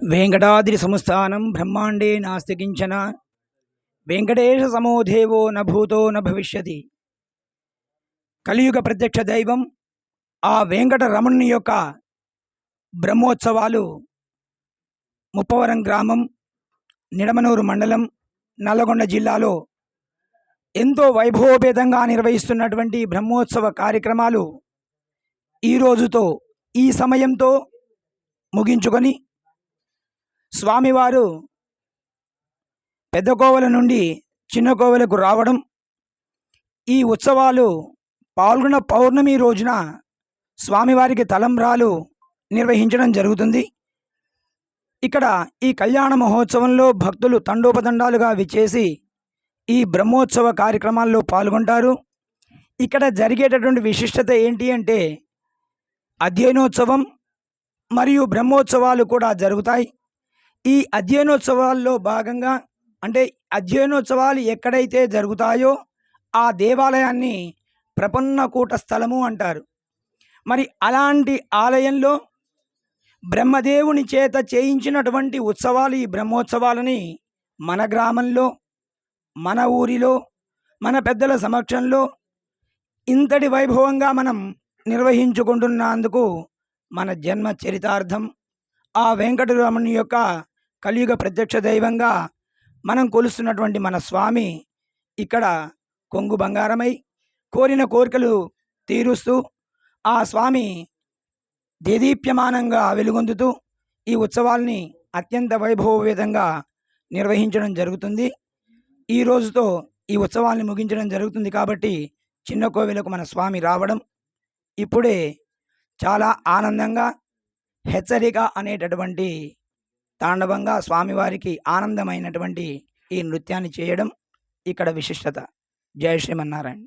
वेंकटाद्रि संस्थानं ब्रह्मांडे नास्ति किंचन वेंकटेश समो देवो न भूतो न भविष्यति। కలియుగ ప్రత్యక్ష దైవం ఆ వెంకట రమణుని యొక్క బ్రహ్మోత్సవాలు ముప్పవరం గ్రామం, నిడమనూరు మండలం, నల్లగొండ జిల్లాలో ఎంతో వైభవోపేతంగా నిర్వహిస్తున్నటువంటి బ్రహ్మోత్సవ కార్యక్రమాలు ఈ రోజుతో ఈ సమయంతో ముగించుకొని స్వామివారు పెద్ద కోవెల నుండి చిన్న కోవెలకు రావడం, ఈ ఉత్సవాలు పాల్గొన్న పౌర్ణమి రోజున స్వామివారికి తలంబ్రాలు నిర్వహించడం జరుగుతుంది. ఇక్కడ ఈ కళ్యాణ మహోత్సవంలో భక్తులు తండోపతండాలుగా విచ్చేసి ఈ బ్రహ్మోత్సవ కార్యక్రమాల్లో పాల్గొంటారు. ఇక్కడ జరిగేటటువంటి విశిష్టత ఏంటి అంటే అధ్యయనోత్సవం మరియు బ్రహ్మోత్సవాలు కూడా జరుగుతాయి. ఈ అధ్యయనోత్సవాల్లో భాగంగా అంటే అధ్యయనోత్సవాలు ఎక్కడైతే జరుగుతాయో ఆ దేవాలయాన్ని ప్రపన్నకూట స్థలము అంటారు. మరి అలాంటి ఆలయంలో బ్రహ్మదేవుని చేత చేయించినటువంటి ఉత్సవాలు, ఈ బ్రహ్మోత్సవాలని మన గ్రామంలో, మన ఊరిలో, మన పెద్దల సమక్షంలో ఇంతటి వైభవంగా మనం నిర్వహించుకుంటున్నందుకు మన జన్మ చరితార్థం ఆ వెంకటరమణుని యొక్క కలియుగ ప్రత్యక్ష దైవంగా మనం కొలుస్తున్నటువంటి మన స్వామి ఇక్కడ కొంగు బంగారమై కోరిన కోరికలు తీరుస్తూ ఆ స్వామి దేదీప్యమానంగా వెలుగొందుతూ ఈ ఉత్సవాల్ని అత్యంత వైభవోపేతంగా నిర్వహించడం జరుగుతుంది. ఈ రోజుతో ఈ ఉత్సవాల్ని ముగించడం జరుగుతుంది. కాబట్టి చిన్న కోవెలకు మన స్వామి రావడం ఇప్పుడే చాలా ఆనందంగా హెచ్చరిక అనేటటువంటి తాండవంగా స్వామివారికి ఆనందమైనటువంటి ఈ నృత్యాన్ని చేయడం ఇక్కడ విశిష్టత. జయ శ్రీమన్నారాయణ.